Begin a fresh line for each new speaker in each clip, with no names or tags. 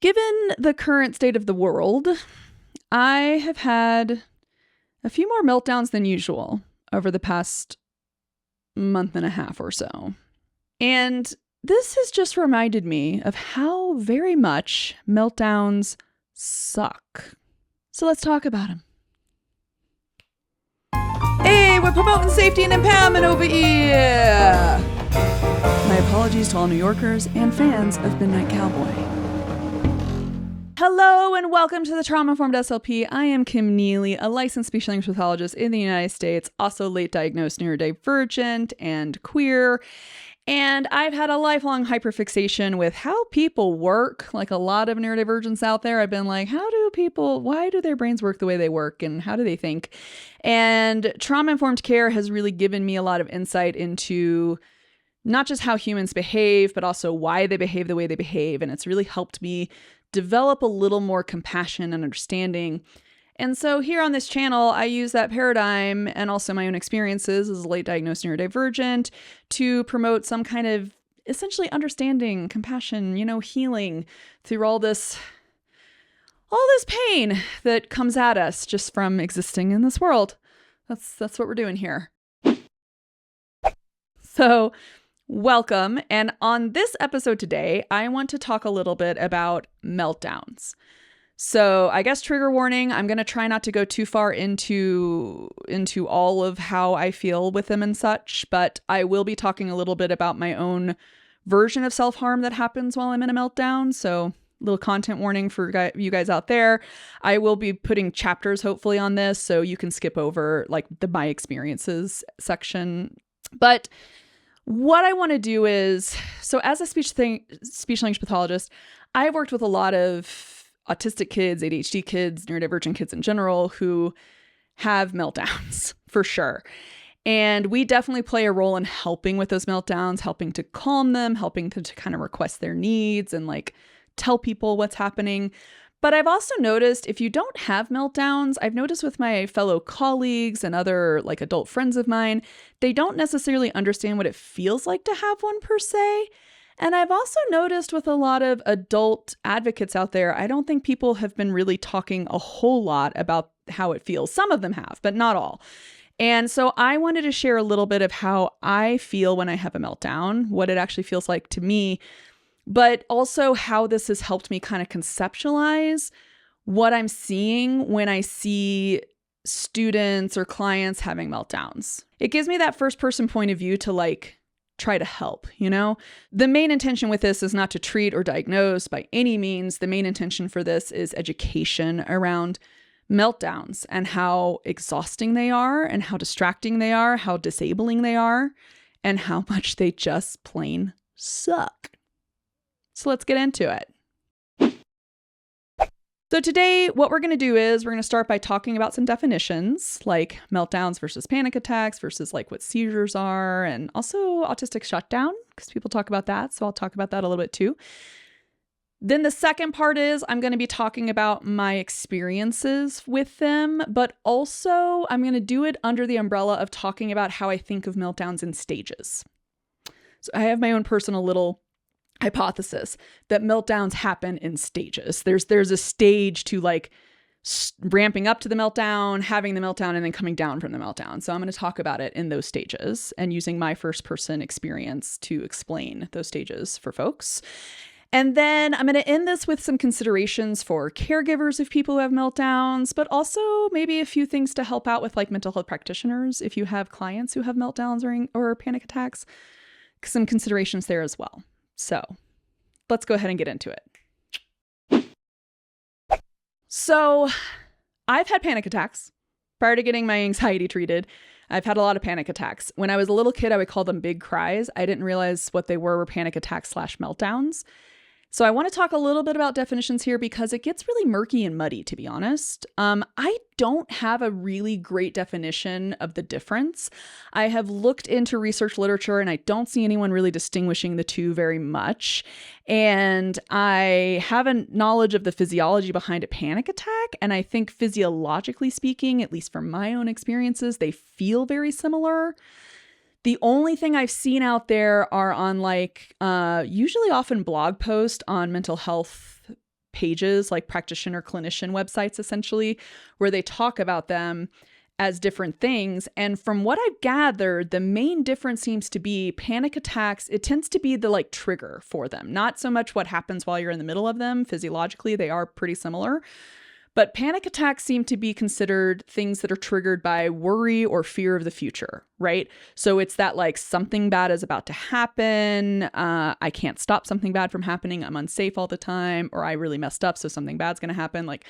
Given the current state of the world, I have had a few more meltdowns than usual over the past month and a half or so. And this has just reminded me of how very much meltdowns suck. So let's talk about them. Hey, we're promoting safety and empowerment over here! My apologies to all New Yorkers and fans of Midnight Cowboy. Hello and welcome to the Trauma-Informed SLP. I am Kim Neely, a licensed speech-language pathologist in the United States, also late-diagnosed neurodivergent and queer. And I've had a lifelong hyperfixation with how people work. Like a lot of neurodivergents out there, I've been like, why do their brains work the way they work and how do they think? And trauma-informed care has really given me a lot of insight into not just how humans behave, but also why they behave the way they behave. And it's really helped me develop a little more compassion and understanding. And so here on this channel, I use that paradigm and also my own experiences as a late diagnosed neurodivergent to promote some kind of essentially understanding, compassion, healing through all this pain that comes at us just from existing in this world. That's what we're doing here. So welcome. And on this episode today, I want to talk a little bit about meltdowns. So I guess trigger warning, I'm going to try not to go too far into all of how I feel with them and such, but I will be talking a little bit about my own version of self-harm that happens while I'm in a meltdown. So little content warning for you guys out there. I will be putting chapters hopefully on this so you can skip over like the my experiences section. But what I want to do is, so as a speech language pathologist, I've worked with a lot of autistic kids, ADHD kids, neurodivergent kids in general who have meltdowns for sure. And we definitely play a role in helping with those meltdowns, helping to calm them, helping to kind of request their needs and like tell people what's happening. But I've also noticed if you don't have meltdowns, I've noticed with my fellow colleagues and other like adult friends of mine, they don't necessarily understand what it feels like to have one per se. And I've also noticed with a lot of adult advocates out there, I don't think people have been really talking a whole lot about how it feels. Some of them have, but not all. And so I wanted to share a little bit of how I feel when I have a meltdown, what it actually feels like to me, but also how this has helped me kind of conceptualize what I'm seeing when I see students or clients having meltdowns. It gives me that first person point of view to like try to help, The main intention with this is not to treat or diagnose by any means. The main intention for this is education around meltdowns and how exhausting they are and how distracting they are, how disabling they are, and how much they just plain suck. So let's get into it. So today, what we're going to do is we're going to start by talking about some definitions like meltdowns versus panic attacks versus like what seizures are and also autistic shutdown because people talk about that. So I'll talk about that a little bit too. Then the second part is I'm going to be talking about my experiences with them, but also I'm going to do it under the umbrella of talking about how I think of meltdowns in stages. So I have my own personal little hypothesis that meltdowns happen in stages. There's a stage to like ramping up to the meltdown, having the meltdown, and then coming down from the meltdown. So I'm going to talk about it in those stages and using my first person experience to explain those stages for folks. And then I'm going to end this with some considerations for caregivers of people who have meltdowns, but also maybe a few things to help out with like mental health practitioners if you have clients who have meltdowns or panic attacks, some considerations there as well. So let's go ahead and get into it. So I've had panic attacks prior to getting my anxiety treated. I've had a lot of panic attacks. When I was a little kid, I would call them big cries. I didn't realize what they were panic attacks / meltdowns. So I want to talk a little bit about definitions here because it gets really murky and muddy, to be honest. I don't have a really great definition of the difference. I have looked into research literature and I don't see anyone really distinguishing the two very much. And I have a knowledge of the physiology behind a panic attack. And I think physiologically speaking, at least from my own experiences, they feel very similar. The only thing I've seen out there are on like, usually often blog posts on mental health pages, like practitioner clinician websites, essentially, where they talk about them as different things. And from what I've gathered, the main difference seems to be panic attacks. It tends to be the like trigger for them, not so much what happens while you're in the middle of them. Physiologically, they are pretty similar. But panic attacks seem to be considered things that are triggered by worry or fear of the future, right? So it's that like something bad is about to happen. I can't stop something bad from happening. I'm unsafe all the time, or I really messed up, so something bad's going to happen. Like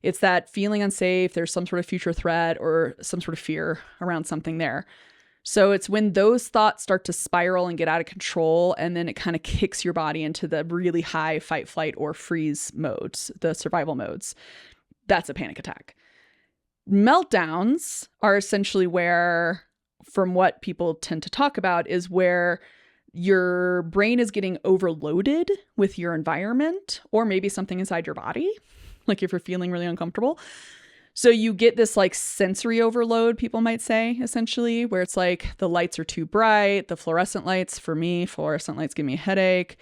it's that feeling unsafe. There's some sort of future threat or some sort of fear around something there. So it's when those thoughts start to spiral and get out of control, and then it kind of kicks your body into the really high fight, flight, or freeze modes, the survival modes. That's a panic attack. Meltdowns are essentially where, from what people tend to talk about, is where your brain is getting overloaded with your environment or maybe something inside your body, like if you're feeling really uncomfortable. So you get this like sensory overload, people might say, essentially, where it's like the lights are too bright. The fluorescent lights, for me, fluorescent lights give me a headache.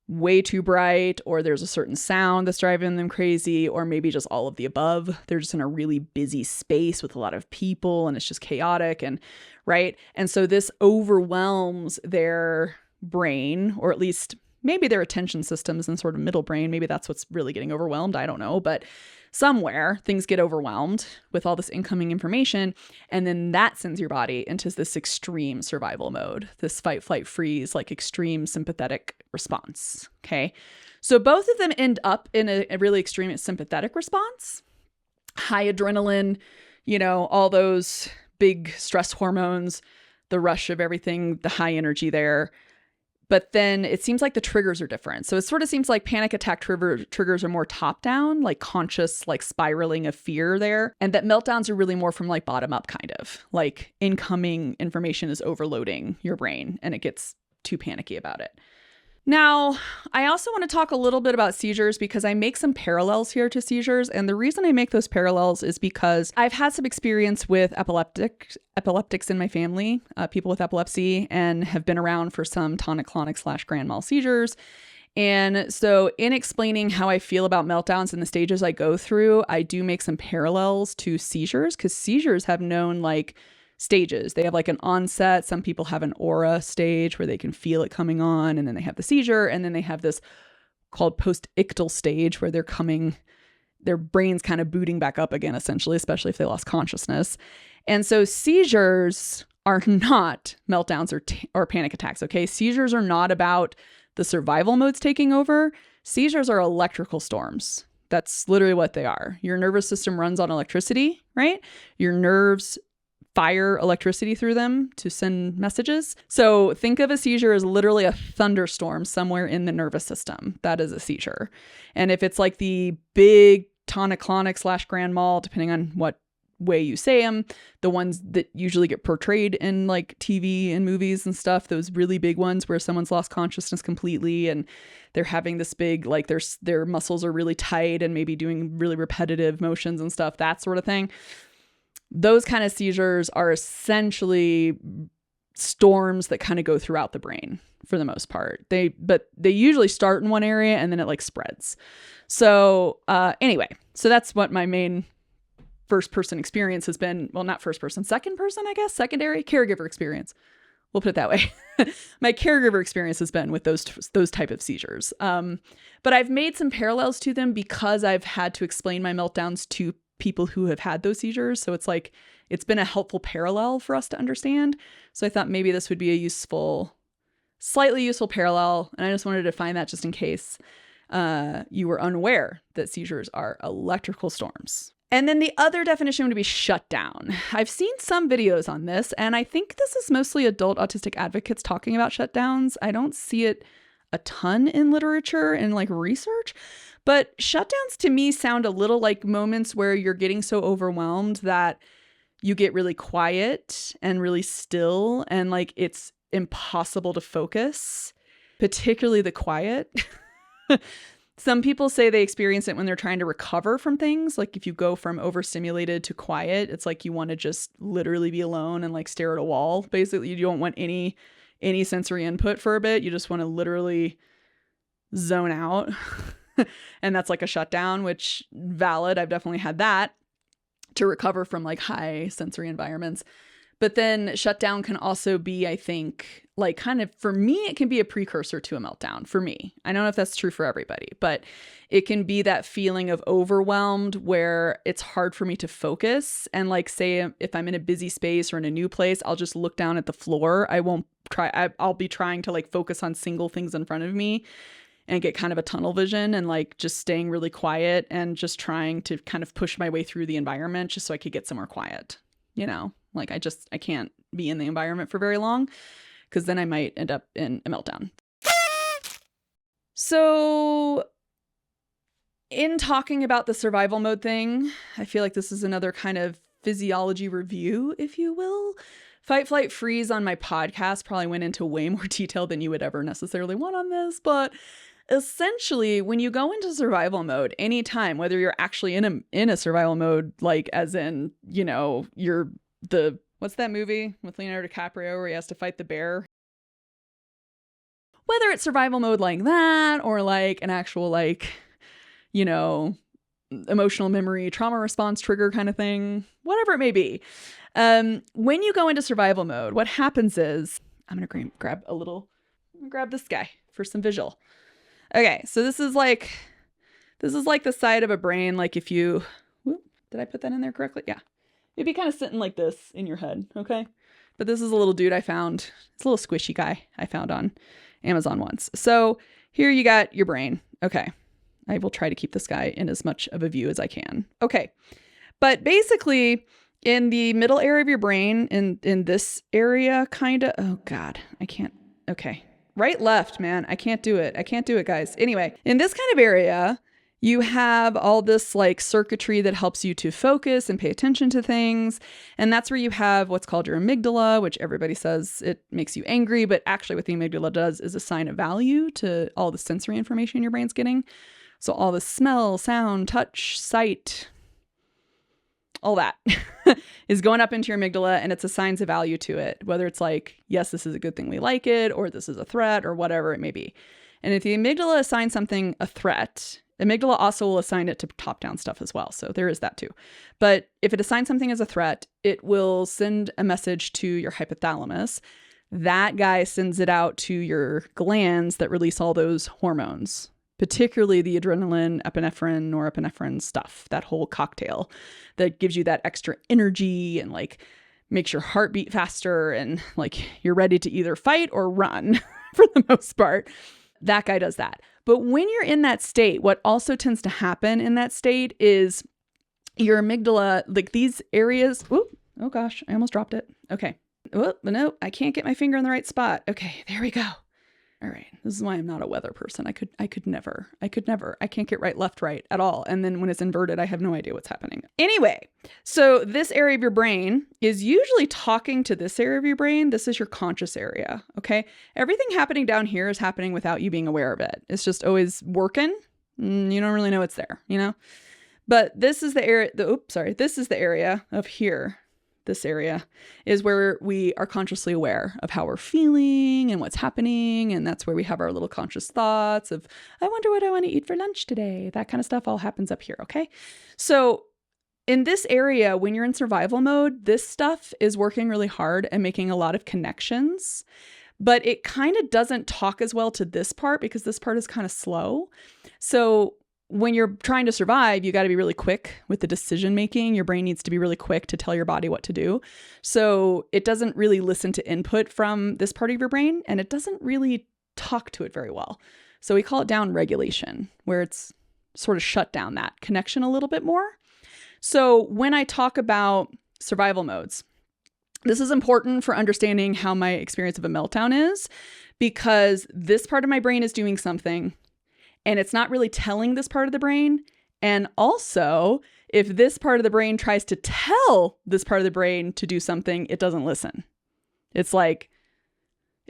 Way too bright, or there's a certain sound that's driving them crazy, or maybe just all of the above. They're just in a really busy space with a lot of people and it's just chaotic, and right. And so this overwhelms their brain, or at least maybe their attention systems and sort of middle brain. Maybe that's what's really getting overwhelmed. I don't know. But somewhere things get overwhelmed with all this incoming information. And then that sends your body into this extreme survival mode, this fight, flight, freeze, like extreme sympathetic response. Okay. So both of them end up in a really extreme sympathetic response, high adrenaline, all those big stress hormones, the rush of everything, the high energy there. But then it seems like the triggers are different. So it sort of seems like panic attack triggers are more top down, like conscious, like spiraling of fear there. And that meltdowns are really more from like bottom up, kind of like incoming information is overloading your brain and it gets too panicky about it. Now, I also want to talk a little bit about seizures because I make some parallels here to seizures. And the reason I make those parallels is because I've had some experience with epileptics in my family, people with epilepsy, and have been around for some tonic-clonic / grand mal seizures. And so in explaining how I feel about meltdowns and the stages I go through, I do make some parallels to seizures because seizures have known like stages. They have like an onset. Some people have an aura stage where they can feel it coming on, and then they have the seizure, and then they have this called post-ictal stage where their brain's kind of booting back up again, essentially, especially if they lost consciousness. And so seizures are not meltdowns or panic attacks, okay? Seizures are not about the survival modes taking over. Seizures are electrical storms. That's literally what they are. Your nervous system runs on electricity, right? Your nerves fire electricity through them to send messages. So think of a seizure as literally a thunderstorm somewhere in the nervous system. That is a seizure. And if it's like the big tonic-clonic / grand mal, depending on what way you say them, the ones that usually get portrayed in like TV and movies and stuff, those really big ones where someone's lost consciousness completely and they're having this big, like their muscles are really tight and maybe doing really repetitive motions and stuff, that sort of thing. Those kind of seizures are essentially storms that kind of go throughout the brain for the most part. But they usually start in one area and then it like spreads. So anyway, so that's what my main first person experience has been. Well, not first person, second person, I guess, secondary caregiver experience. We'll put it that way. My caregiver experience has been with those type of seizures. But I've made some parallels to them because I've had to explain my meltdowns to people who have had those seizures. So it's like, it's been a helpful parallel for us to understand. So I thought maybe this would be a slightly useful parallel. And I just wanted to find that just in case you were unaware that seizures are electrical storms. And then the other definition would be shutdown. I've seen some videos on this, and I think this is mostly adult autistic advocates talking about shutdowns. I don't see it a ton in literature and like research. But shutdowns to me sound a little like moments where you're getting so overwhelmed that you get really quiet and really still and like it's impossible to focus, particularly the quiet. Some people say they experience it when they're trying to recover from things. Like if you go from overstimulated to quiet, it's like you want to just literally be alone and like stare at a wall. Basically, you don't want any sensory input for a bit. You just want to literally zone out. And that's like a shutdown, which valid. I've definitely had that to recover from like high sensory environments. But then shutdown can also be, I think, like kind of, for me, it can be a precursor to a meltdown for me. I don't know if that's true for everybody, but it can be that feeling of overwhelmed where it's hard for me to focus. And like, say if I'm in a busy space or in a new place, I'll just look down at the floor. I'll be trying to like focus on single things in front of me and get kind of a tunnel vision and like just staying really quiet and just trying to kind of push my way through the environment just so I could get somewhere quiet, you know? Like I can't be in the environment for very long because then I might end up in a meltdown. So in talking about the survival mode thing, I feel like this is another kind of physiology review, if you will. Fight, flight, freeze on my podcast probably went into way more detail than you would ever necessarily want on this, but essentially, when you go into survival mode, anytime, whether you're actually in a survival mode, like as in, you know, what's that movie with Leonardo DiCaprio where he has to fight the bear? Whether it's survival mode like that or like an actual like, you know, emotional memory, trauma response trigger kind of thing, whatever it may be. When you go into survival mode, what happens is, I'm going to grab this guy for some visual. Okay, so this is like the side of a brain, like if you, did I put that in there correctly? Yeah. It'd be kind of sitting like this in your head, okay? But this is a little dude I found. It's a little squishy guy I found on Amazon once. So here you got your brain. Okay. I will try to keep this guy in as much of a view as I can. Okay. But basically, in the middle area of your brain, in this area, kind of, oh God, I can't, okay. Right, left, man. I can't do it, guys. Anyway, in this kind of area, you have all this like circuitry that helps you to focus and pay attention to things. And that's where you have what's called your amygdala, which everybody says it makes you angry. But actually what the amygdala does is assign a value to all the sensory information your brain's getting. So all the smell, sound, touch, sight, all that is going up into your amygdala and it assigns a value to it. Whether it's like, yes, this is a good thing, we like it, or this is a threat, or whatever it may be. And if the amygdala assigns something a threat, amygdala also will assign it to top-down stuff as well. So there is that too. But if it assigns something as a threat, it will send a message to your hypothalamus. That guy sends it out to your glands that release all those hormones, particularly the adrenaline, epinephrine, norepinephrine stuff, that whole cocktail that gives you that extra energy and like makes your heart beat faster and like you're ready to either fight or run for the most part. That guy does that. But when you're in that state, what also tends to happen in that state is your amygdala, like these areas. Oh gosh, I almost dropped it. Okay. Oh, no, I can't get my finger in the right spot. Okay, there we go. All right. This is why I'm not a weather person. I could never. I can't get right, left, right at all. And then when it's inverted, I have no idea what's happening. Anyway, so this area of your brain is usually talking to this area of your brain. This is your conscious area. Okay. Everything happening down here is happening without you being aware of it. It's just always working. You don't really know it's there, you know? But this is the area, this is the area of here. This area is where we are consciously aware of how we're feeling and what's happening. And that's where we have our little conscious thoughts of, I wonder what I want to eat for lunch today. That kind of stuff all happens up here. Okay. So in this area, when you're in survival mode, this stuff is working really hard and making a lot of connections, but it kind of doesn't talk as well to this part because this part is kind of slow. So when you're trying to survive, you got to be really quick with the decision making. Your brain needs to be really quick to tell your body what to do. So it doesn't really listen to input from this part of your brain, and it doesn't really talk to it very well. So we call it down regulation, where it's sort of shut down that connection a little bit more. So when I talk about survival modes, this is important for understanding how my experience of a meltdown is, because this part of my brain is doing something and it's not really telling this part of the brain. And also, if this part of the brain tries to tell this part of the brain to do something, it doesn't listen. It's like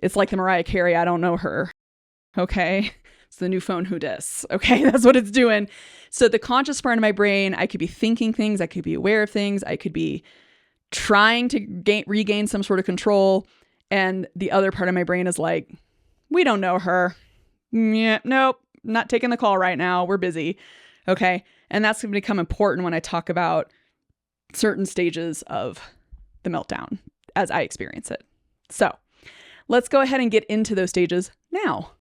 the Mariah Carey, I don't know her. Okay. It's the new phone, who dis? Okay. That's what it's doing. So the conscious part of my brain, I could be thinking things. I could be aware of things. I could be trying to regain some sort of control. And the other part of my brain is like, we don't know her. Yeah, nope. not taking the call right now. We're busy. Okay. And that's going to become important when I talk about certain stages of the meltdown as I experience it. So let's go ahead and get into those stages now.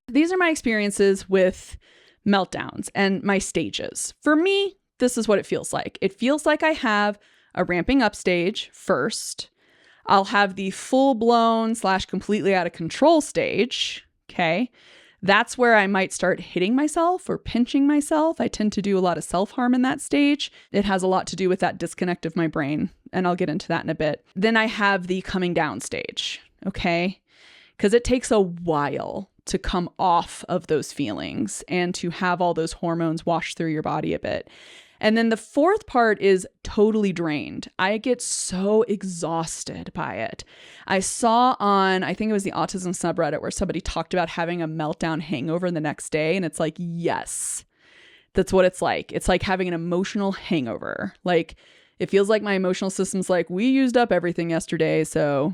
These are my experiences with meltdowns and my stages. For me, this is what it feels like. It feels like I have a ramping up stage first. I'll have the full-blown / completely out of control stage. Okay. That's where I might start hitting myself or pinching myself. I tend to do a lot of self-harm in that stage. It has a lot to do with that disconnect of my brain, and I'll get into that in a bit. Then I have the coming down stage, okay? Because it takes a while to come off of those feelings and to have all those hormones wash through your body a bit. And then the fourth part is totally drained. I get so exhausted by it. I saw on, I think it was the Autism subreddit, where somebody talked about having a meltdown hangover the next day. And it's like, yes, that's what it's like. It's like having an emotional hangover. Like, it feels like my emotional system's like, we used up everything yesterday, so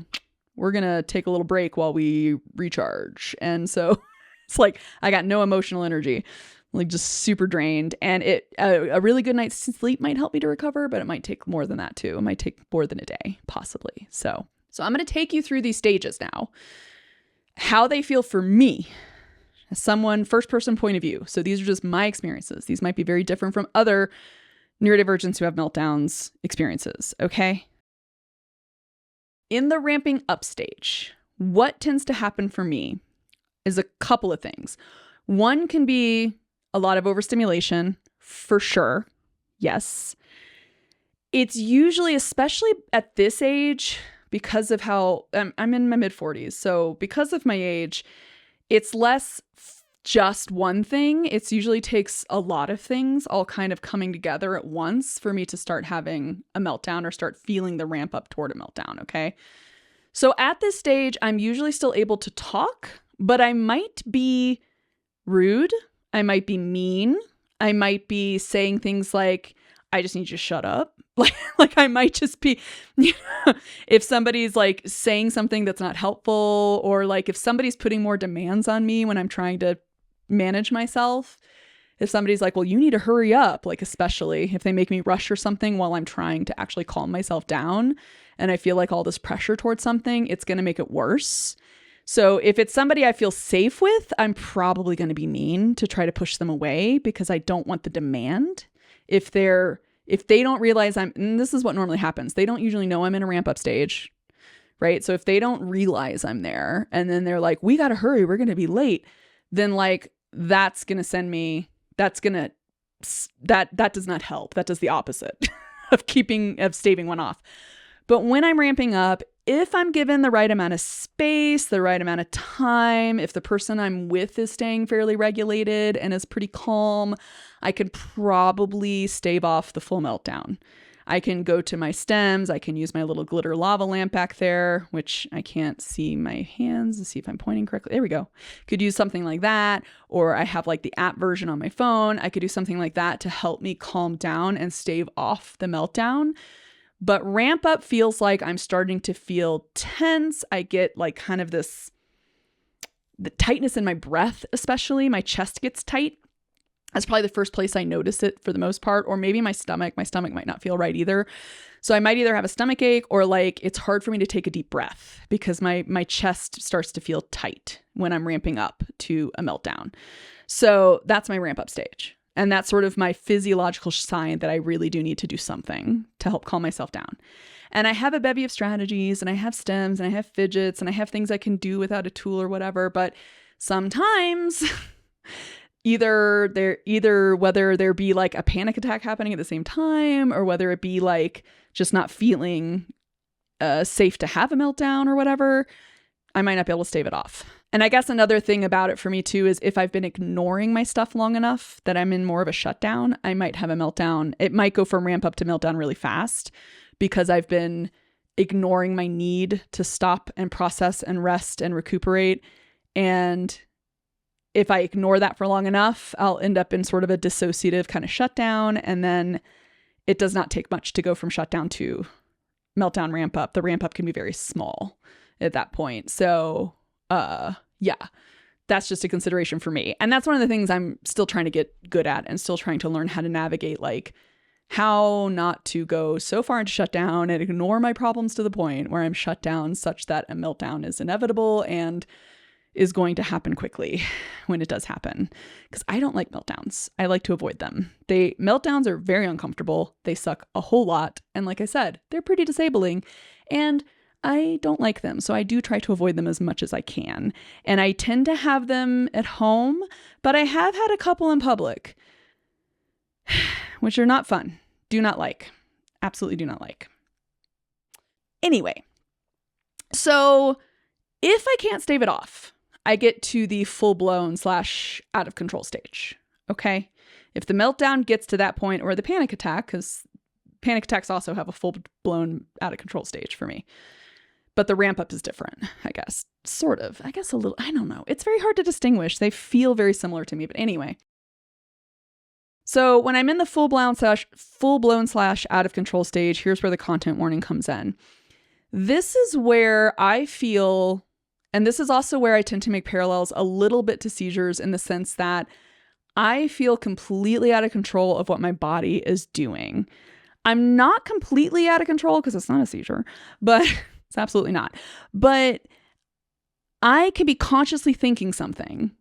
we're going to take a little break while we recharge. And so it's like, I got no emotional energy. Like, just super drained. And a really good night's sleep might help me to recover, but it might take more than that too. It might take more than a day, possibly. So I'm going to take you through these stages now, how they feel for me as someone, first person point of view. So these are just my experiences. These might be very different from other neurodivergents who have meltdowns experiences. Okay. In the ramping up stage, what tends to happen for me is a couple of things. One can be a lot of overstimulation, for sure. Yes. It's usually, especially at this age, because of how I'm in my mid 40s. So because of my age, it's less just one thing. It usually takes a lot of things all kind of coming together at once for me to start having a meltdown or start feeling the ramp up toward a meltdown. Okay. So at this stage, I'm usually still able to talk, but I might be rude. I might be mean. I might be saying things like, I just need you to shut up. Like I might just be, if somebody's like saying something that's not helpful, or like if somebody's putting more demands on me when I'm trying to manage myself, if somebody's like, well, you need to hurry up, like especially if they make me rush or something while I'm trying to actually calm myself down and I feel like all this pressure towards something, it's going to make it worse. So if it's somebody I feel safe with, I'm probably going to be mean to try to push them away because I don't want the demand. If they don't realize and this is what normally happens. They don't usually know I'm in a ramp up stage, right? So if they don't realize I'm there and then they're like, we got to hurry, we're going to be late, then like that's going to send me, that does not help. That does the opposite of staving one off. But when I'm ramping up, if I'm given the right amount of space, the right amount of time, if the person I'm with is staying fairly regulated and is pretty calm, I can probably stave off the full meltdown. I can go to my stems. I can use my little glitter lava lamp back there, which I can't see my hands to see if I'm pointing correctly. There we go. Could use something like that. Or I have like the app version on my phone. I could do something like that to help me calm down and stave off the meltdown. But ramp up feels like I'm starting to feel tense. I get like kind of the tightness in my breath, especially my chest gets tight. That's probably the first place I notice it for the most part, or maybe my stomach. My stomach might not feel right either. So I might either have a stomach ache or like it's hard for me to take a deep breath because my chest starts to feel tight when I'm ramping up to a meltdown. So that's my ramp up stage. And that's sort of my physiological sign that I really do need to do something to help calm myself down. And I have a bevy of strategies and I have stems and I have fidgets and I have things I can do without a tool or whatever. But sometimes whether there be like a panic attack happening at the same time or whether it be like just not feeling safe to have a meltdown or whatever, I might not be able to stave it off. And I guess another thing about it for me too is if I've been ignoring my stuff long enough that I'm in more of a shutdown, I might have a meltdown. It might go from ramp up to meltdown really fast because I've been ignoring my need to stop and process and rest and recuperate. And if I ignore that for long enough, I'll end up in sort of a dissociative kind of shutdown. And then it does not take much to go from shutdown to meltdown ramp up. The ramp up can be very small at that point. So yeah, that's just a consideration for me. And that's one of the things I'm still trying to get good at and still trying to learn how to navigate, like how not to go so far into shutdown and ignore my problems to the point where I'm shut down such that a meltdown is inevitable and is going to happen quickly when it does happen. Because I don't like meltdowns. I like to avoid them. Meltdowns are very uncomfortable. They suck a whole lot. And like I said, they're pretty disabling. And I don't like them. So I do try to avoid them as much as I can. And I tend to have them at home, but I have had a couple in public, which are not fun. Do not like. Absolutely do not like. Anyway, so if I can't stave it off, I get to the full-blown / out of control stage. Okay? If the meltdown gets to that point, or the panic attack, because panic attacks also have a full-blown out of control stage for me. But the ramp up is different, I guess. Sort of. I guess a little. I don't know. It's very hard to distinguish. They feel very similar to me. But anyway. So when I'm in the full-blown / out of control stage, here's where the content warning comes in. This is where I feel, and this is also where I tend to make parallels a little bit to seizures in the sense that I feel completely out of control of what my body is doing. I'm not completely out of control because it's not a seizure, but it's absolutely not. But I could be consciously thinking something,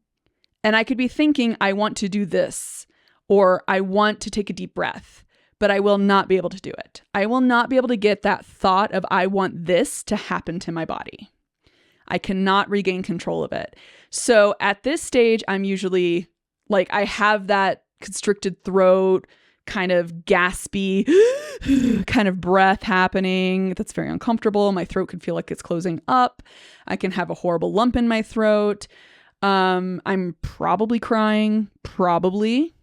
and I could be thinking, I want to do this, or I want to take a deep breath, but I will not be able to do it. I will not be able to get that thought of I want this to happen to my body. I cannot regain control of it. So at this stage, I'm usually like, I have that constricted throat, kind of gaspy kind of breath happening. That's very uncomfortable. My throat could feel like it's closing up. I can have a horrible lump in my throat. I'm probably crying. Probably.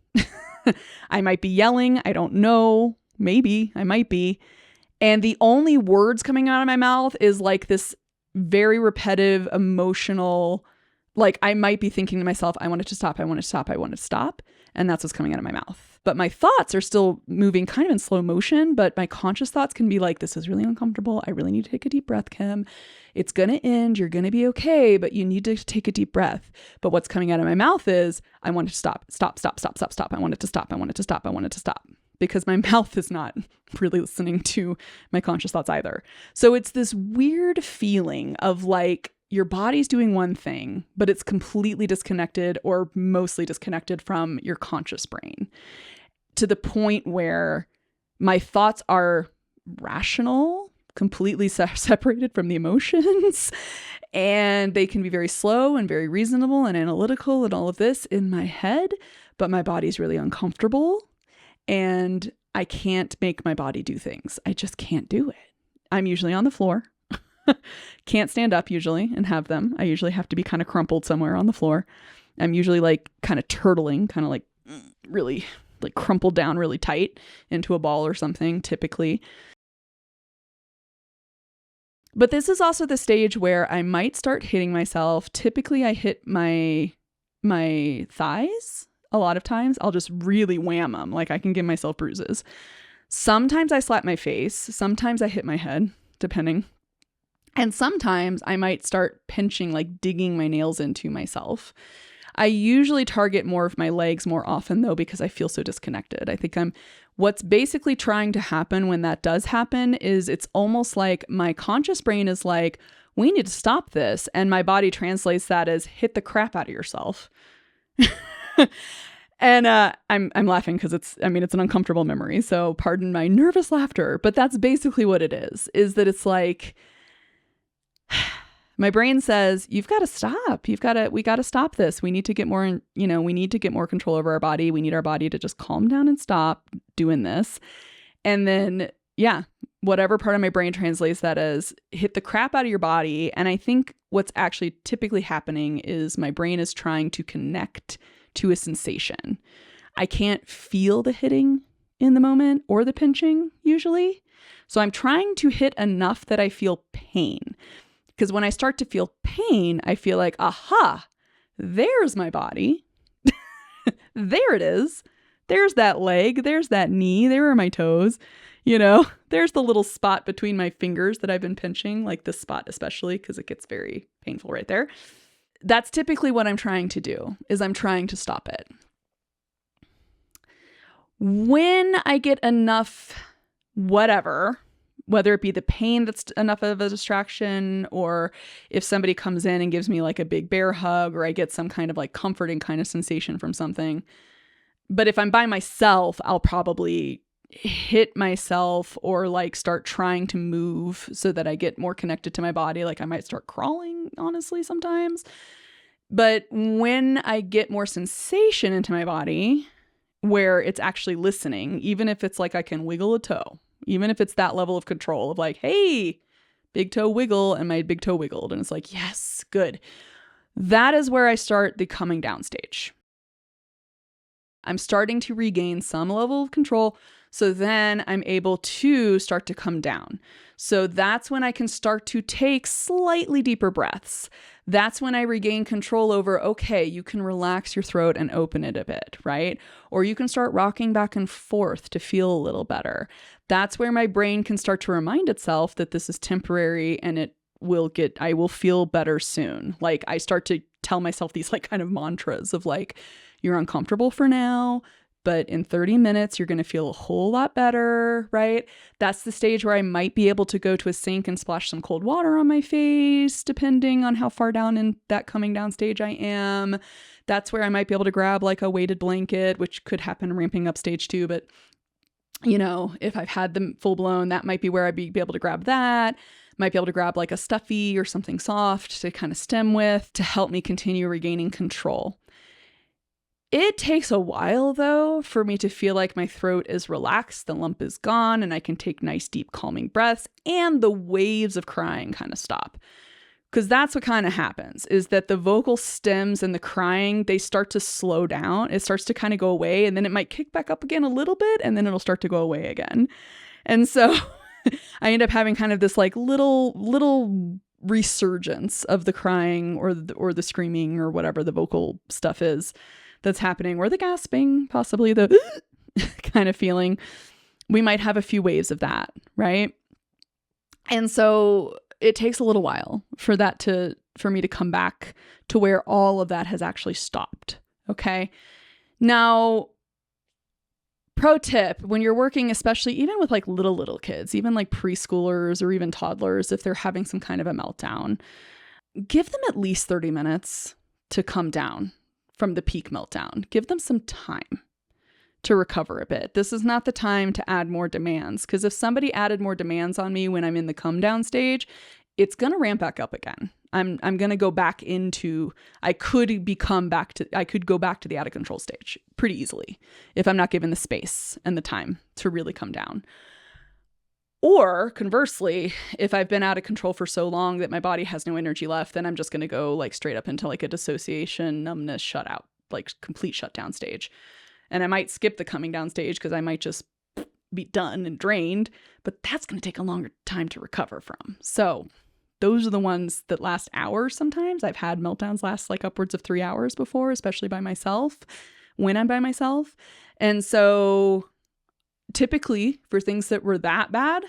I might be yelling. I don't know. Maybe I might be. And the only words coming out of my mouth is like this very repetitive, emotional, like I might be thinking to myself, I want it to stop. I want it to stop. I want it to stop. And that's what's coming out of my mouth. But my thoughts are still moving kind of in slow motion, but my conscious thoughts can be like, this is really uncomfortable. I really need to take a deep breath, Kim. It's going to end. You're going to be okay, but you need to take a deep breath. But what's coming out of my mouth is, I want it to stop, stop, stop, stop, stop, stop. I want it to stop. I want it to stop. I want it to stop. Because my mouth is not really listening to my conscious thoughts either. So it's this weird feeling of like, your body's doing one thing, but it's completely disconnected or mostly disconnected from your conscious brain, to the point where my thoughts are rational, completely separated from the emotions, and they can be very slow and very reasonable and analytical and all of this in my head, but my body's really uncomfortable and I can't make my body do things. I just can't do it. I'm usually on the floor. Can't stand up usually and have them. I usually have to be kind of crumpled somewhere on the floor. I'm usually like kind of turtling, kind of like really like crumpled down really tight into a ball or something typically. But this is also the stage where I might start hitting myself. Typically I hit my thighs a lot of times. I'll just really wham them. Like I can give myself bruises. Sometimes I slap my face. Sometimes I hit my head, depending. And sometimes I might start pinching, like digging my nails into myself. I usually target more of my legs more often though, because I feel so disconnected. I think what's basically trying to happen when that does happen is it's almost like my conscious brain is like, we need to stop this. And my body translates that as hit the crap out of yourself. And I'm laughing because it's an uncomfortable memory. So pardon my nervous laughter, but that's basically what it is that it's like, my brain says, you've got to stop. We got to stop this. We need to get more, we need to get more control over our body. We need our body to just calm down and stop doing this. And then, whatever part of my brain translates that as hit the crap out of your body. And I think what's actually typically happening is my brain is trying to connect to a sensation. I can't feel the hitting in the moment or the pinching usually. So I'm trying to hit enough that I feel pain. Because when I start to feel pain, I feel like, aha, there's my body. There it is. There's that leg. There's that knee. There are my toes. There's the little spot between my fingers that I've been pinching, like this spot especially, because it gets very painful right there. that's typically what I'm trying to do, is I'm trying to stop it. When I get enough whatever, whether it be the pain that's enough of a distraction, or if somebody comes in and gives me like a big bear hug, or I get some kind of like comforting kind of sensation from something. But if I'm by myself, I'll probably hit myself or like start trying to move so that I get more connected to my body. Like I might start crawling, honestly, sometimes. But when I get more sensation into my body, where it's actually listening, even if it's like I can wiggle a toe, even if it's that level of control of like, hey, big toe wiggle, and my big toe wiggled, and it's like, yes, good. That is where I start the coming down stage. I'm starting to regain some level of control, so then I'm able to start to come down. So that's when I can start to take slightly deeper breaths. That's when I regain control over, okay, you can relax your throat and open it a bit, right? Or you can start rocking back and forth to feel a little better. That's where my brain can start to remind itself that this is temporary and I will feel better soon. Like I start to tell myself these like kind of mantras of like, you're uncomfortable for now, but in 30 minutes, you're going to feel a whole lot better, right? That's the stage where I might be able to go to a sink and splash some cold water on my face, depending on how far down in that coming down stage I am. That's where I might be able to grab like a weighted blanket, which could happen ramping up stage 2. But, if I've had them full blown, that might be where I'd be able to grab that. Might be able to grab like a stuffy or something soft to kind of stem with to help me continue regaining control. It takes a while, though, for me to feel like my throat is relaxed, the lump is gone, and I can take nice, deep, calming breaths, and the waves of crying kind of stop. Because that's what kind of happens, is that the vocal stems and the crying, they start to slow down. It starts to kind of go away, and then it might kick back up again a little bit, and then it'll start to go away again. And so I end up having kind of this like little resurgence of the crying or the screaming or whatever the vocal stuff is that's happening, or the gasping, possibly the kind of feeling. We might have a few waves of that, right? And so it takes a little while for me to come back to where all of that has actually stopped. Okay. Now, pro tip, when you're working, especially even with like little kids, even like preschoolers or even toddlers, if they're having some kind of a meltdown, give them at least 30 minutes to come down from the peak meltdown. Give them some time to recover a bit. This is not the time to add more demands, because if somebody added more demands on me when I'm in the come down stage, it's going to ramp back up again. I'm going to go back into, I could go back to the out of control stage pretty easily if I'm not given the space and the time to really come down. Or conversely, if I've been out of control for so long that my body has no energy left, then I'm just going to go like straight up into like a dissociation, numbness, shutout, like complete shutdown stage. And I might skip the coming down stage because I might just be done and drained, but that's going to take a longer time to recover from. So those are the ones that last hours sometimes. I've had meltdowns last like upwards of 3 hours before, especially by myself, when I'm by myself. And so typically for things that were that bad,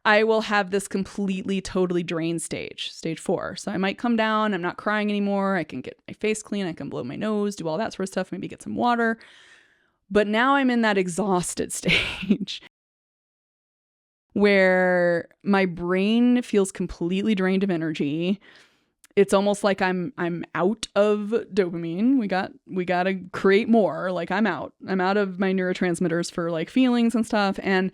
I will have this completely, totally drained stage 4. So I might come down, I'm not crying anymore. I can get my face clean. I can blow my nose, do all that sort of stuff, maybe get some water. But now I'm in that exhausted stage where my brain feels completely drained of energy. It's almost like I'm out of dopamine. We got to create more. Like I'm out of my neurotransmitters for like feelings and stuff. And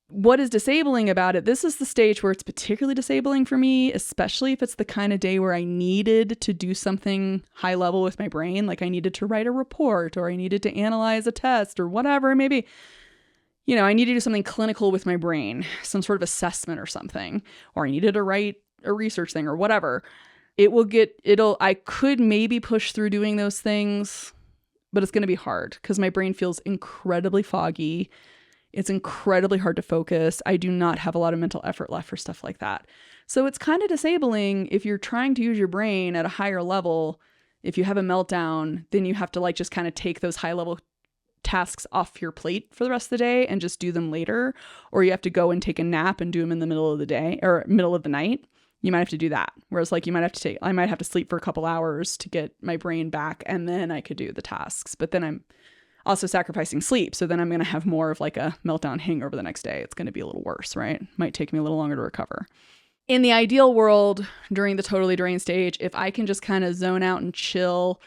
what is disabling about it, this is the stage where it's particularly disabling for me, especially if it's the kind of day where I needed to do something high level with my brain. Like I needed to write a report, or I needed to analyze a test, or whatever. Maybe, I needed to do something clinical with my brain, some sort of assessment or something, or I needed to write a research thing or whatever. I could maybe push through doing those things, but it's going to be hard because my brain feels incredibly foggy. It's incredibly hard to focus. I do not have a lot of mental effort left for stuff like that. So it's kind of disabling if you're trying to use your brain at a higher level. If you have a meltdown, then you have to like just kind of take those high level tasks off your plate for the rest of the day and just do them later. Or you have to go and take a nap and do them in the middle of the day or middle of the night. you might have to do that. Whereas like I might have to sleep for a couple hours to get my brain back, and then I could do the tasks. But then I'm also sacrificing sleep. So then I'm going to have more of like a meltdown hangover the next day. It's going to be a little worse, right? Might take me a little longer to recover. In the ideal world, during the totally drained stage, if I can just kind of zone out and chill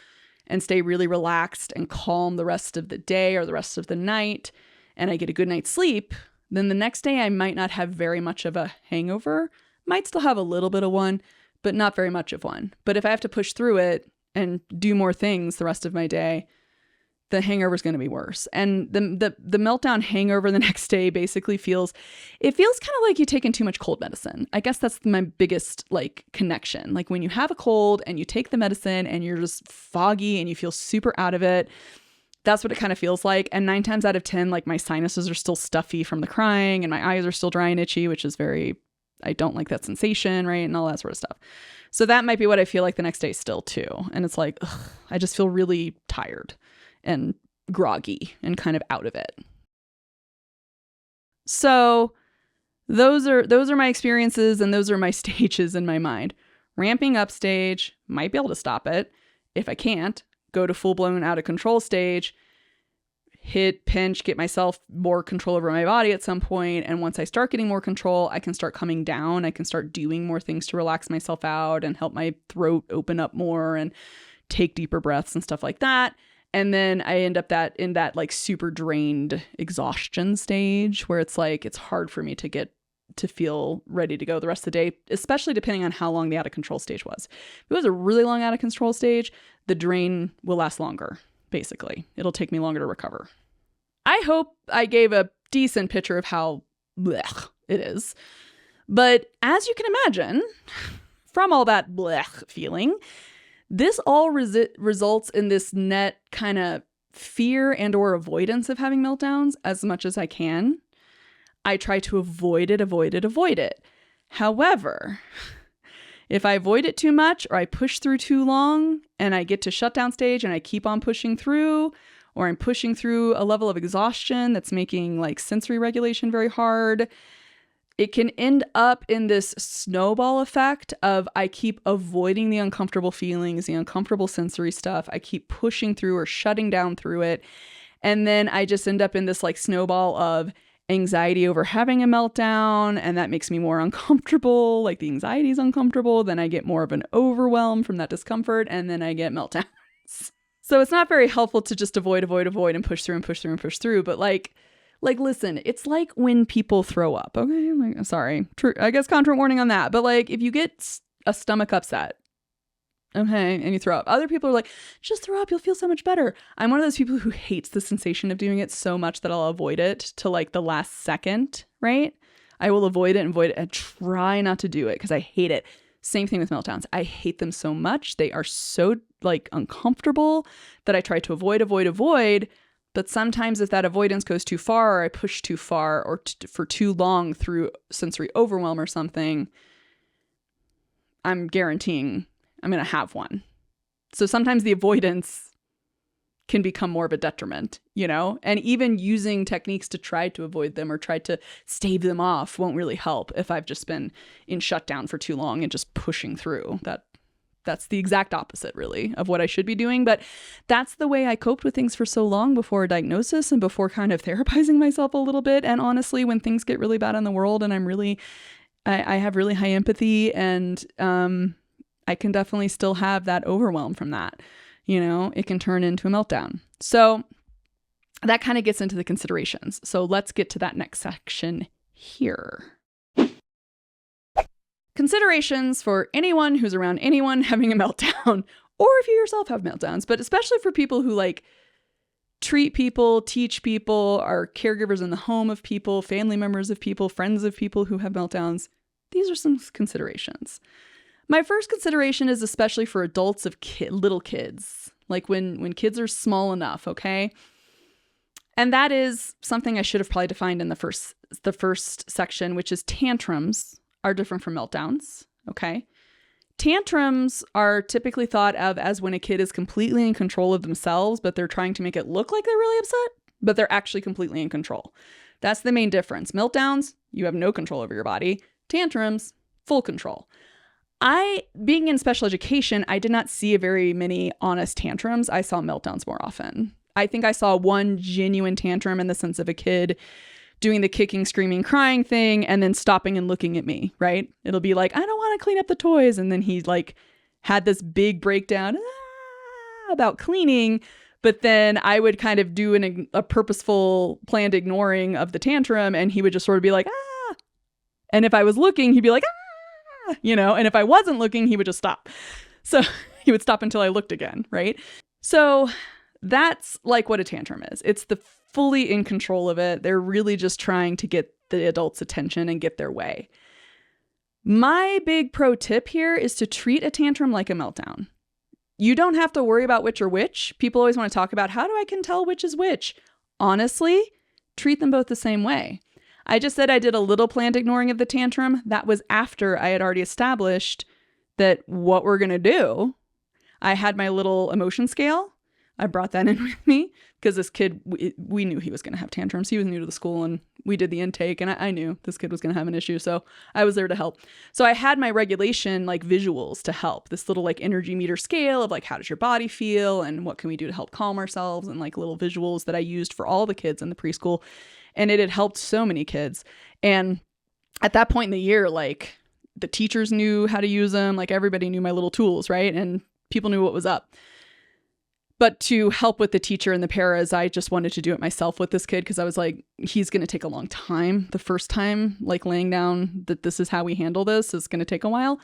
and stay really relaxed and calm the rest of the day or the rest of the night, and I get a good night's sleep, then the next day I might not have very much of a hangover. Might still have a little bit of one, but not very much of one. But if I have to push through it and do more things the rest of my day, the hangover is going to be worse. And the meltdown hangover the next day basically feels kind of like you've taken too much cold medicine. I guess that's my biggest like connection. Like when you have a cold and you take the medicine and you're just foggy and you feel super out of it, that's what it kind of feels like. And 9 times out of 10, like my sinuses are still stuffy from the crying and my eyes are still dry and itchy, which is I don't like that sensation, right? And all that sort of stuff. So that might be what I feel like the next day still too. And it's like, I just feel really tired and groggy and kind of out of it. So those are my experiences and those are my stages in my mind. Ramping up stage, might be able to stop it. If I can't, go to full-blown out of control stage, hit, pinch, get myself more control over my body at some point. And once I start getting more control, I can start coming down. I can start doing more things to relax myself out and help my throat open up more and take deeper breaths and stuff like that. And then I end up in that like super drained exhaustion stage where it's like, it's hard for me to feel ready to go the rest of the day, especially depending on how long the out of control stage was. If it was a really long out of control stage, the drain will last longer. Basically, it'll take me longer to recover. I hope I gave a decent picture of how blech it is. But as you can imagine, from all that blech feeling, this all results in this net kind of fear and or avoidance of having meltdowns as much as I can. I try to avoid it. However, if I avoid it too much or I push through too long and I get to shutdown stage and I keep on pushing through, or I'm pushing through a level of exhaustion that's making like sensory regulation very hard, it can end up in this snowball effect of I keep avoiding the uncomfortable feelings, the uncomfortable sensory stuff. I keep pushing through or shutting down through it. And then I just end up in this like snowball of anxiety over having a meltdown, and that makes me more uncomfortable. Like the anxiety is uncomfortable. Then I get more of an overwhelm from that discomfort, and then I get meltdowns. So it's not very helpful to just avoid and push through. But like listen, it's like when people throw up. Okay, like, sorry, true. I guess content warning on that. But like if you get a stomach upset, okay, and you throw up, other people are like, just throw up, you'll feel so much better. I'm one of those people who hates the sensation of doing it so much that I'll avoid it to like the last second, right? I will avoid it and try not to do it because I hate it. Same thing with meltdowns. I hate them so much. They are so like uncomfortable that I try to avoid. But sometimes if that avoidance goes too far, or I push too far or for too long through sensory overwhelm or something, I'm guaranteeing I'm going to have one. So sometimes the avoidance can become more of a detriment, you know? And even using techniques to try to avoid them or try to stave them off won't really help if I've just been in shutdown for too long and just pushing through. That's the exact opposite, really, of what I should be doing. But that's the way I coped with things for so long before a diagnosis and before kind of therapizing myself a little bit. And honestly, when things get really bad in the world and I have really high empathy and I can definitely still have that overwhelm from that. You know, it can turn into a meltdown. So that kind of gets into the considerations. So let's get to that next section here. Considerations for anyone who's around anyone having a meltdown, or if you yourself have meltdowns, but especially for people who like treat people, teach people, are caregivers in the home of people, family members of people, friends of people who have meltdowns. These are some considerations. My first consideration is especially for adults of little kids, like when kids are small enough, okay? And that is something I should have probably defined in the first section, which is tantrums are different from meltdowns, okay? Tantrums are typically thought of as when a kid is completely in control of themselves, but they're trying to make it look like they're really upset, but they're actually completely in control. That's the main difference. Meltdowns, you have no control over your body. Tantrums, full control. Being in special education, I did not see very many honest tantrums. I saw meltdowns more often. I think I saw one genuine tantrum in the sense of a kid doing the kicking, screaming, crying thing and then stopping and looking at me, right? It'll be like, I don't want to clean up the toys. And then he like had this big breakdown about cleaning. But then I would kind of do a purposeful planned ignoring of the tantrum. And he would just sort of be like, ah. And if I was looking, he'd be like, ah, and if I wasn't looking, he would just stop. So he would stop until I looked again, right? So that's like what a tantrum is. It's the fully in control of it. They're really just trying to get the adult's attention and get their way. My big pro tip here is to treat a tantrum like a meltdown. You don't have to worry about which are which. People always want to talk about how I can tell which is which. Honestly, treat them both the same way. I just said I did a little planned ignoring of the tantrum. That was after I had already established that what we're going to do. I had my little emotion scale. I brought that in with me because this kid, we knew he was going to have tantrums. He was new to the school and we did the intake and I knew this kid was going to have an issue. So I was there to help. So I had my regulation like visuals to help, this little like energy meter scale of like, how does your body feel and what can we do to help calm ourselves, and like little visuals that I used for all the kids in the preschool. And it had helped so many kids. And at that point in the year, like the teachers knew how to use them. Like everybody knew my little tools, right? And people knew what was up. But to help with the teacher and the paras, I just wanted to do it myself with this kid because I was like, he's going to take a long time. The first time, like laying down that this is how we handle this is going to take a while.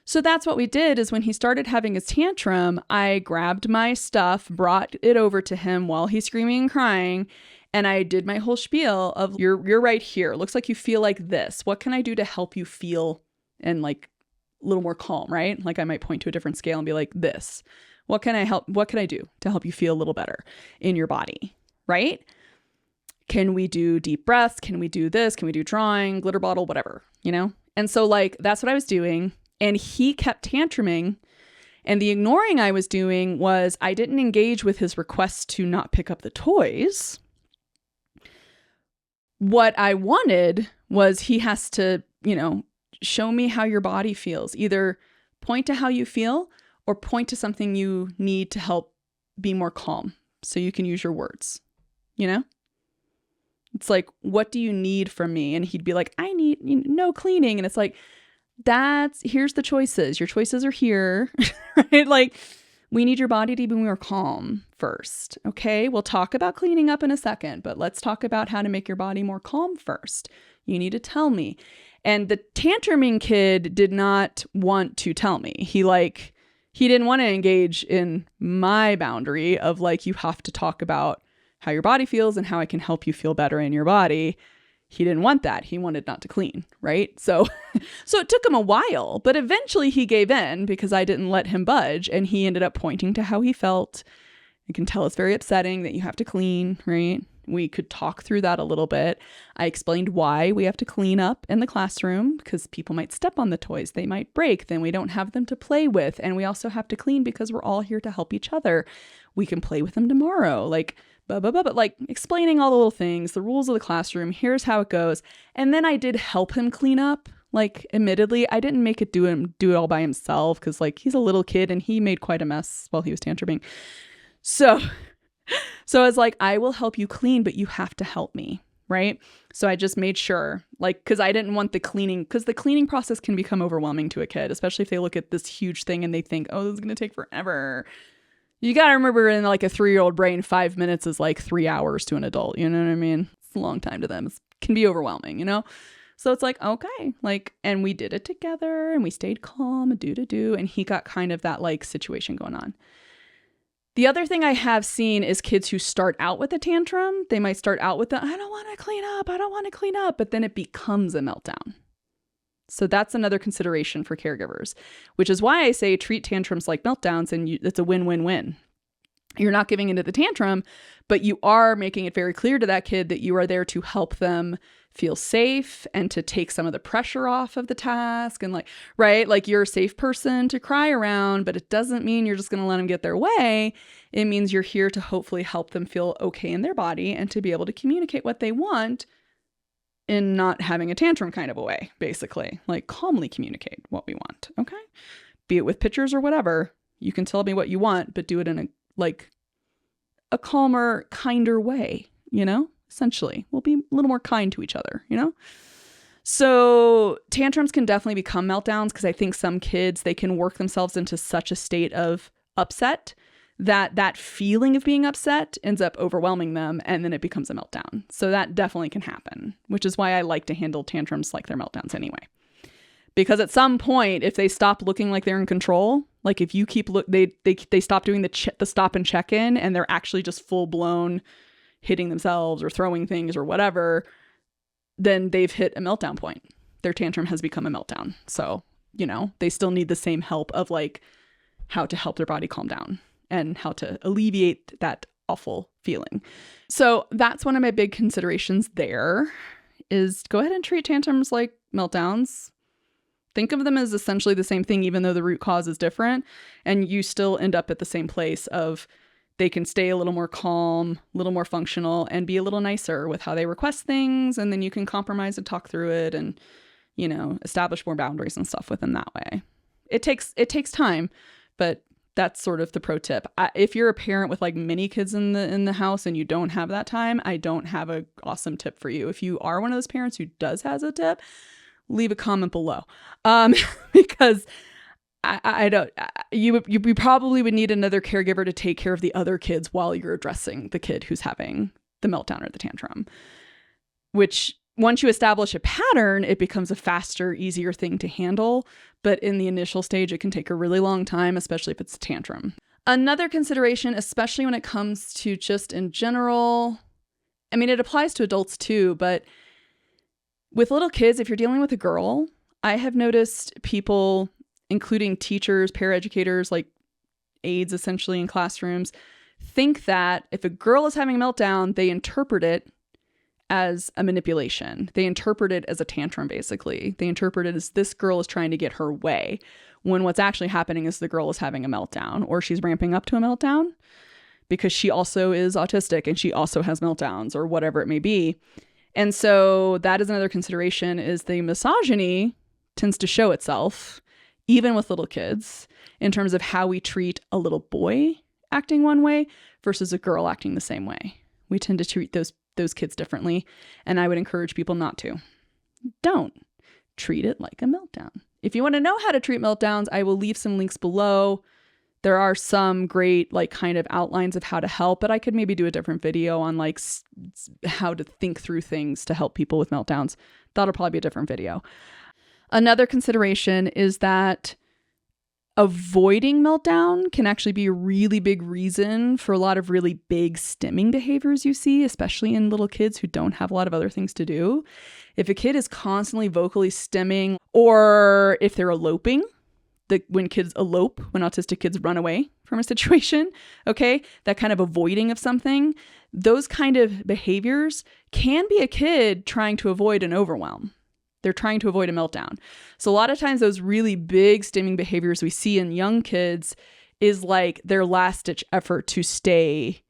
So that's what we did is when he started having his tantrum, I grabbed my stuff, brought it over to him while he's screaming and crying. And I did my whole spiel of you're right here. It looks like you feel like this. What can I do to help you feel and like a little more calm, right? Like I might point to a different scale and be like this. What can I do to help you feel a little better in your body, right? Can we do deep breaths? Can we do this? Can we do drawing, glitter bottle, whatever, And so like, that's what I was doing. And he kept tantruming. And the ignoring I was doing was I didn't engage with his request to not pick up the toys. What I wanted was he has to, show me how your body feels. Either point to how you feel or point to something you need to help be more calm so you can use your words, It's like, what do you need from me? And he'd be like, I need no cleaning. And it's like, here's the choices. Your choices are here, right? Like, we need your body to be more calm first, okay? We'll talk about cleaning up in a second, but let's talk about how to make your body more calm first. You need to tell me. And the tantruming kid did not want to tell me. He didn't want to engage in my boundary of like, you have to talk about how your body feels and how I can help you feel better in your body. He didn't want that. He wanted not to clean, right? So it took him a while, but eventually he gave in because I didn't let him budge, and he ended up pointing to how he felt. You can tell it's very upsetting that you have to clean, right? We could talk through that a little bit. I explained why we have to clean up in the classroom because people might step on the toys. They might break. Then we don't have them to play with. And we also have to clean because we're all here to help each other. We can play with them tomorrow. Like, but like explaining all the little things, the rules of the classroom. Here's how it goes. And then I did help him clean up. Like, admittedly, I didn't make it do it all by himself because like he's a little kid and he made quite a mess while he was tantruming. So I was like, I will help you clean, but you have to help me, right? So I just made sure, like, because I didn't want the cleaning, because the cleaning process can become overwhelming to a kid, especially if they look at this huge thing and they think, oh, this is going to take forever. You got to remember in like a 3-year-old brain, 5 minutes is like 3 hours to an adult. You know what I mean? It's a long time to them. It can be overwhelming, So it's like, okay, like, and we did it together and we stayed calm and do. And he got kind of that like situation going on. The other thing I have seen is kids who start out with a tantrum. They might start out with I don't want to clean up, but then it becomes a meltdown. So that's another consideration for caregivers, which is why I say treat tantrums like meltdowns, and it's a win-win-win. You're not giving into the tantrum, but you are making it very clear to that kid that you are there to help them feel safe and to take some of the pressure off of the task. And like, right, like you're a safe person to cry around, but it doesn't mean you're just going to let them get their way. It means you're here to hopefully help them feel okay in their body and to be able to communicate what they want in not having a tantrum kind of a way, basically. Like, calmly communicate what we want, okay? Be it with pictures or whatever. You can tell me what you want, but do it in a calmer, kinder way, essentially. We'll be a little more kind to each other, So tantrums can definitely become meltdowns because I think some kids, they can work themselves into such a state of upset that feeling of being upset ends up overwhelming them, and then it becomes a meltdown. So that definitely can happen, which is why I like to handle tantrums like they're meltdowns anyway. Because at some point, if they stop looking like they're in control, like if you keep they stop doing the stop and check in, and they're actually just full blown hitting themselves or throwing things or whatever, then they've hit a meltdown point. Their tantrum has become a meltdown. So, they still need the same help of like how to help their body calm down and how to alleviate that awful feeling. So that's one of my big considerations there is go ahead and treat tantrums like meltdowns. Think of them as essentially the same thing, even though the root cause is different, and you still end up at the same place of they can stay a little more calm, a little more functional, and be a little nicer with how they request things. And then you can compromise and talk through it and, establish more boundaries and stuff with them that way. It takes time, but that's sort of the pro tip. If you're a parent with like many kids in the house and you don't have that time, I don't have an awesome tip for you. If you are one of those parents who has a tip, leave a comment below, because I don't. You probably would need another caregiver to take care of the other kids while you're addressing the kid who's having the meltdown or the tantrum. Which once you establish a pattern, it becomes a faster, easier thing to handle. But in the initial stage, it can take a really long time, especially if it's a tantrum. Another consideration, especially when it comes to just in general, I mean, it applies to adults too, but with little kids, if you're dealing with a girl, I have noticed people, including teachers, paraeducators, like aides essentially in classrooms, think that if a girl is having a meltdown, they interpret it as a manipulation. They interpret it as a tantrum, basically. They interpret it as this girl is trying to get her way, when what's actually happening is the girl is having a meltdown, or she's ramping up to a meltdown because she also is autistic and she also has meltdowns or whatever it may be. And so that is another consideration, is the misogyny tends to show itself even with little kids in terms of how we treat a little boy acting one way versus a girl acting the same way. We tend to treat those kids differently, and I would encourage people not to. Don't treat it like a meltdown. If you want to know how to treat meltdowns, I will leave some links below. There are some great kind of outlines of how to help, but I could maybe do a different video on how to think through things to help people with meltdowns. That'll probably be a different video. Another consideration is that avoiding meltdown can actually be a really big reason for a lot of really big stimming behaviors you see, especially in little kids who don't have a lot of other things to do. If a kid is constantly vocally stimming, or if they're eloping, when kids elope, when autistic kids run away from a situation, okay, that kind of avoiding of something, those kind of behaviors can be a kid trying to avoid an overwhelm. They're trying to avoid a meltdown. So a lot of times those really big stimming behaviors we see in young kids is like their last ditch effort to stay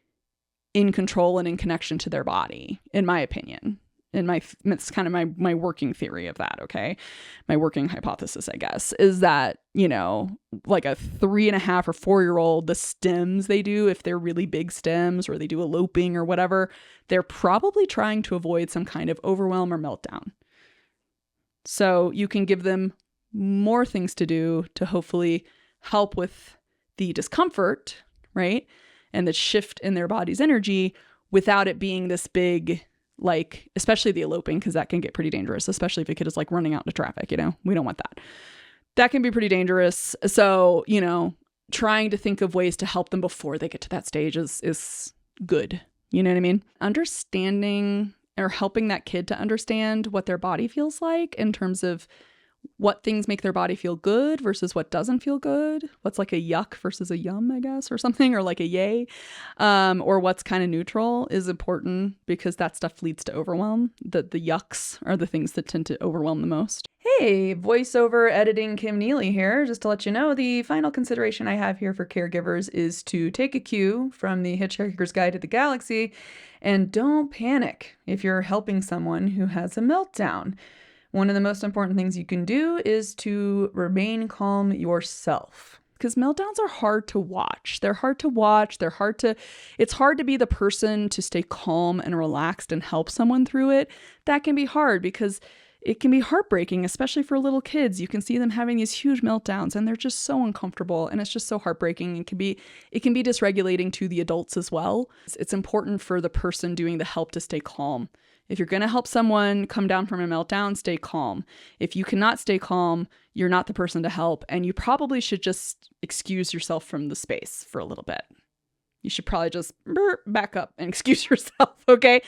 in control and in connection to their body, in my opinion. It's kind of my working theory of that, okay? My working hypothesis, I guess, is that, like a 3.5 or 4-year-old, the stems they do, if they're really big stems or they do eloping or whatever, they're probably trying to avoid some kind of overwhelm or meltdown. So you can give them more things to do to hopefully help with the discomfort, right? And the shift in their body's energy without it being this big, especially the eloping, because that can get pretty dangerous, especially if a kid is running out into traffic, we don't want that. That can be pretty dangerous. So, trying to think of ways to help them before they get to that stage is good. You know what I mean? Understanding or helping that kid to understand what their body feels like in terms of what things make their body feel good versus what doesn't feel good. What's like a yuck versus a yum, I guess, or something, or like a yay, or what's kind of neutral is important, because that stuff leads to overwhelm. The yucks are the things that tend to overwhelm the most. Hey, voiceover editing Kim Neely here. Just to let you know, the final consideration I have here for caregivers is to take a cue from the Hitchhiker's Guide to the Galaxy and don't panic if you're helping someone who has a meltdown. One of the most important things you can do is to remain calm yourself. Because meltdowns are hard to watch. It's hard to be the person to stay calm and relaxed and help someone through it. That can be hard because it can be heartbreaking, especially for little kids. You can see them having these huge meltdowns and they're just so uncomfortable and it's just so heartbreaking. It can be dysregulating to the adults as well. It's important for the person doing the help to stay calm. If you're going to help someone come down from a meltdown, stay calm. If you cannot stay calm, you're not the person to help, and you probably should just excuse yourself from the space for a little bit. You should probably just back up and excuse yourself, okay?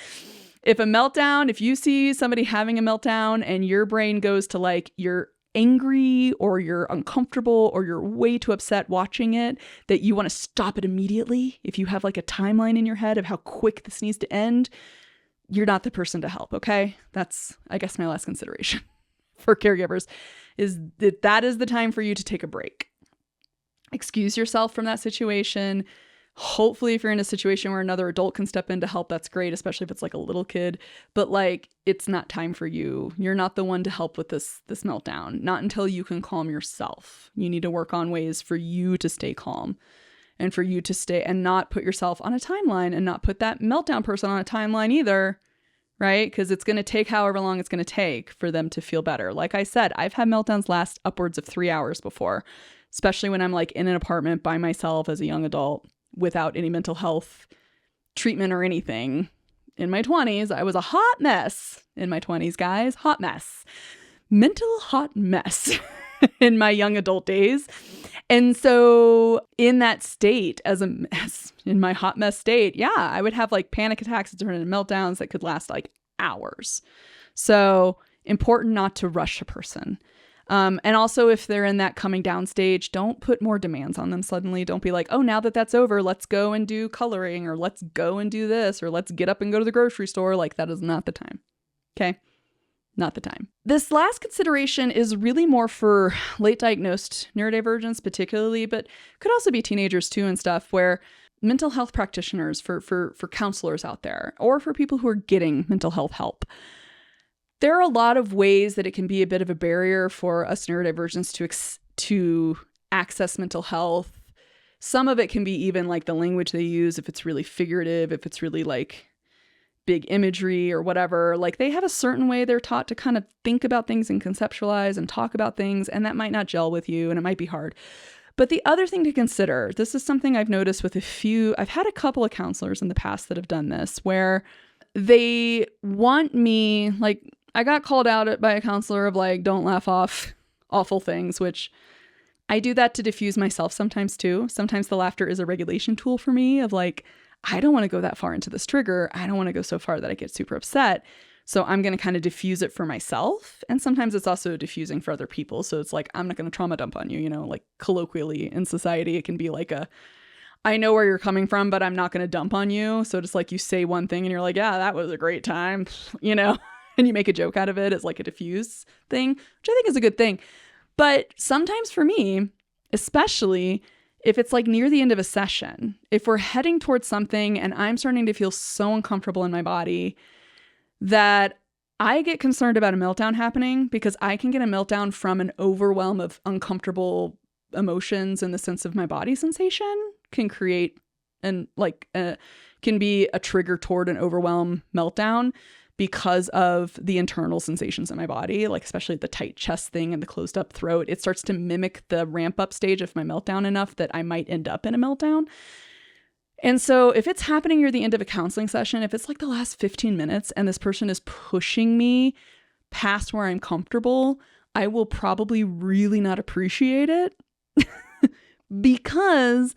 If you see somebody having a meltdown and your brain goes to like, you're angry or you're uncomfortable or you're way too upset watching it, that you want to stop it immediately, if you have like a timeline in your head of how quick this needs to end, you're not the person to help, okay? That's, I guess, my last consideration for caregivers is that is the time for you to take a break. Excuse yourself from that situation. Hopefully, if you're in a situation where another adult can step in to help, that's great, especially if it's like a little kid. But like, it's not time for you. You're not the one to help with this meltdown. Not until you can calm yourself. You need to work on ways for you to stay calm and for you to stay and not put yourself on a timeline and not put that meltdown person on a timeline either, right? Because it's going to take however long it's going to take for them to feel better. Like I said, I've had meltdowns last upwards of 3 hours before, especially when I'm like in an apartment by myself as a young adult, without any mental health treatment or anything. In my 20s, I was a hot mess. In my 20s, guys, hot mess. Mental hot mess in my young adult days. And so in that state, as a mess, in my hot mess state, yeah, I would have like panic attacks that turn into meltdowns that could last like hours. So important not to rush a person. And also if they're in that coming down stage, don't put more demands on them suddenly. Don't be like, oh, now that that's over, let's go and do coloring, or let's go and do this, or let's get up and go to the grocery store. Like, that is not the time. Okay. Not the time. This last consideration is really more for late diagnosed neurodivergence particularly, but could also be teenagers too and stuff, where mental health practitioners, for counselors out there, or for people who are getting mental health help, there are a lot of ways that it can be a bit of a barrier for us neurodivergents to access mental health. Some of it can be even like the language they use, if it's really figurative, if it's really like big imagery or whatever. Like, they have a certain way they're taught to kind of think about things and conceptualize and talk about things, and that might not gel with you and it might be hard. But the other thing to consider, this is something I've noticed with I've had a couple of counselors in the past that have done this, where they want me, like, I got called out by a counselor of like, don't laugh off awful things, which I do that to diffuse myself sometimes too. Sometimes the laughter is a regulation tool for me of like, I don't want to go that far into this trigger. I don't want to go so far that I get super upset. So I'm going to kind of diffuse it for myself. And sometimes it's also diffusing for other people. So it's like, I'm not going to trauma dump on you, you know, like colloquially in society, it can be like I know where you're coming from, but I'm not going to dump on you. So just like you say one thing and you're like, yeah, that was a great time, you know, and you make a joke out of it as like a diffuse thing, which I think is a good thing. But sometimes for me, especially if it's like near the end of a session, if we're heading towards something and I'm starting to feel so uncomfortable in my body that I get concerned about a meltdown happening, because I can get a meltdown from an overwhelm of uncomfortable emotions, in the sense of my body sensation can create can be a trigger toward an overwhelm meltdown because of the internal sensations in my body, like especially the tight chest thing and the closed up throat. It starts to mimic the ramp up stage of my meltdown enough that I might end up in a meltdown. And so if it's happening near the end of a counseling session, if it's like the last 15 minutes and this person is pushing me past where I'm comfortable, I will probably really not appreciate it because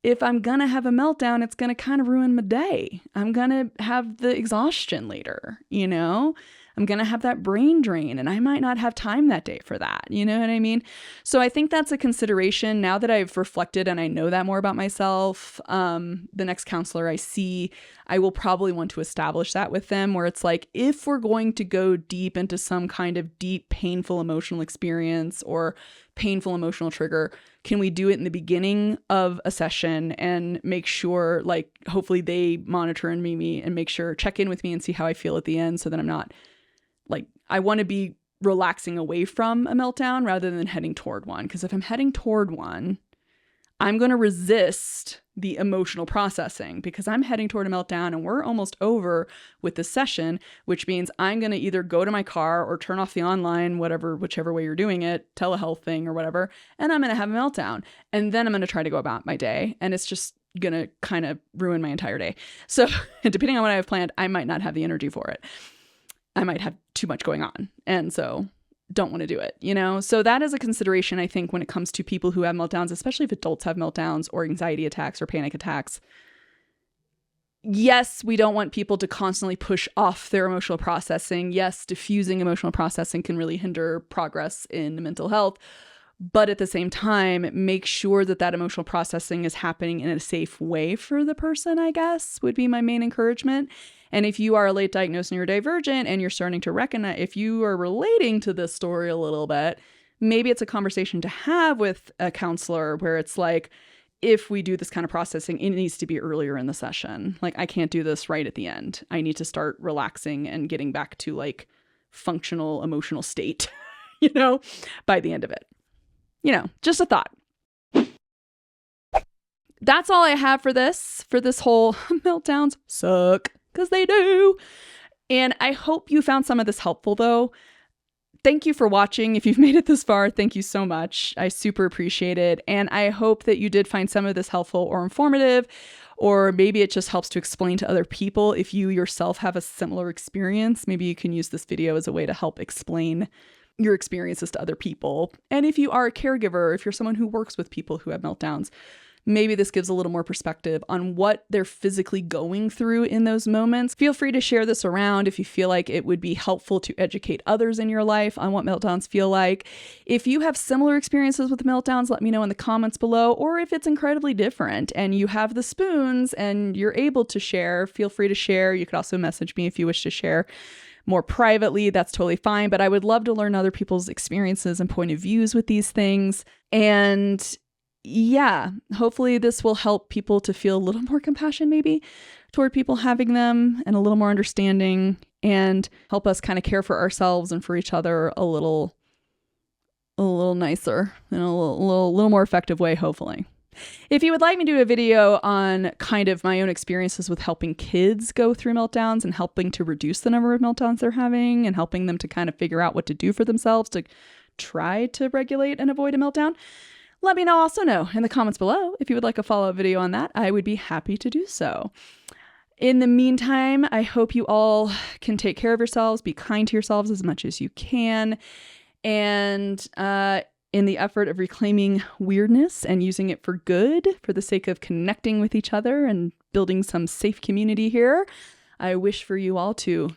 if I'm going to have a meltdown, it's going to kind of ruin my day. I'm going to have the exhaustion later, you know? I'm going to have that brain drain and I might not have time that day for that. You know what I mean? So I think that's a consideration now that I've reflected and I know that more about myself. The next counselor I see, I will probably want to establish that with them, where it's like, if we're going to go deep into some kind of deep, painful emotional experience or painful emotional trigger, can we do it in the beginning of a session and make sure, like, hopefully they monitor and me and make sure, check in with me and see how I feel at the end, so that I'm not like, I want to be relaxing away from a meltdown rather than heading toward one. Because if I'm heading toward one, I'm going to resist the emotional processing, because I'm heading toward a meltdown and we're almost over with the session, which means I'm going to either go to my car or turn off the online, whichever way you're doing it, telehealth thing or whatever, and I'm going to have a meltdown. And then I'm going to try to go about my day, and it's just going to kind of ruin my entire day. So depending on what I have planned, I might not have the energy for it. I might have too much going on. And so don't want to do it, you know? So that is a consideration, I think, when it comes to people who have meltdowns, especially if adults have meltdowns or anxiety attacks or panic attacks. Yes, we don't want people to constantly push off their emotional processing. Yes, diffusing emotional processing can really hinder progress in mental health. But at the same time, make sure that that emotional processing is happening in a safe way for the person, I guess, would be my main encouragement. And if you are a late diagnosed neurodivergent and you're starting to recognize, if you are relating to this story a little bit, maybe it's a conversation to have with a counselor where it's like, if we do this kind of processing, it needs to be earlier in the session. Like, I can't do this right at the end. I need to start relaxing and getting back to like functional emotional state, you know, by the end of it. You know, just a thought. That's all I have for this whole meltdowns suck, because they do. And I hope you found some of this helpful, though. Thank you for watching. If you've made it this far, thank you so much. I super appreciate it. And I hope that you did find some of this helpful or informative, or maybe it just helps to explain to other people. If you yourself have a similar experience, maybe you can use this video as a way to help explain your experiences to other people. And if you are a caregiver, if you're someone who works with people who have meltdowns, maybe this gives a little more perspective on what they're physically going through in those moments. Feel free to share this around if you feel like it would be helpful to educate others in your life on what meltdowns feel like. If you have similar experiences with meltdowns, let me know in the comments below. Or if it's incredibly different and you have the spoons and you're able to share, feel free to share. You could also message me if you wish to share more privately. That's totally fine. But I would love to learn other people's experiences and point of views with these things. And yeah, hopefully this will help people to feel a little more compassion maybe toward people having them, and a little more understanding, and help us kind of care for ourselves and for each other a little nicer, in a little more effective way, hopefully. If you would like me to do a video on kind of my own experiences with helping kids go through meltdowns and helping to reduce the number of meltdowns they're having and helping them to kind of figure out what to do for themselves to try to regulate and avoid a meltdown, let me also know in the comments below. If you would like a follow-up video on that, I would be happy to do so. In the meantime, I hope you all can take care of yourselves, be kind to yourselves as much as you can, and in the effort of reclaiming weirdness and using it for good, for the sake of connecting with each other and building some safe community here, I wish for you all to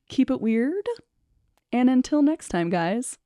keep it weird. And until next time, guys.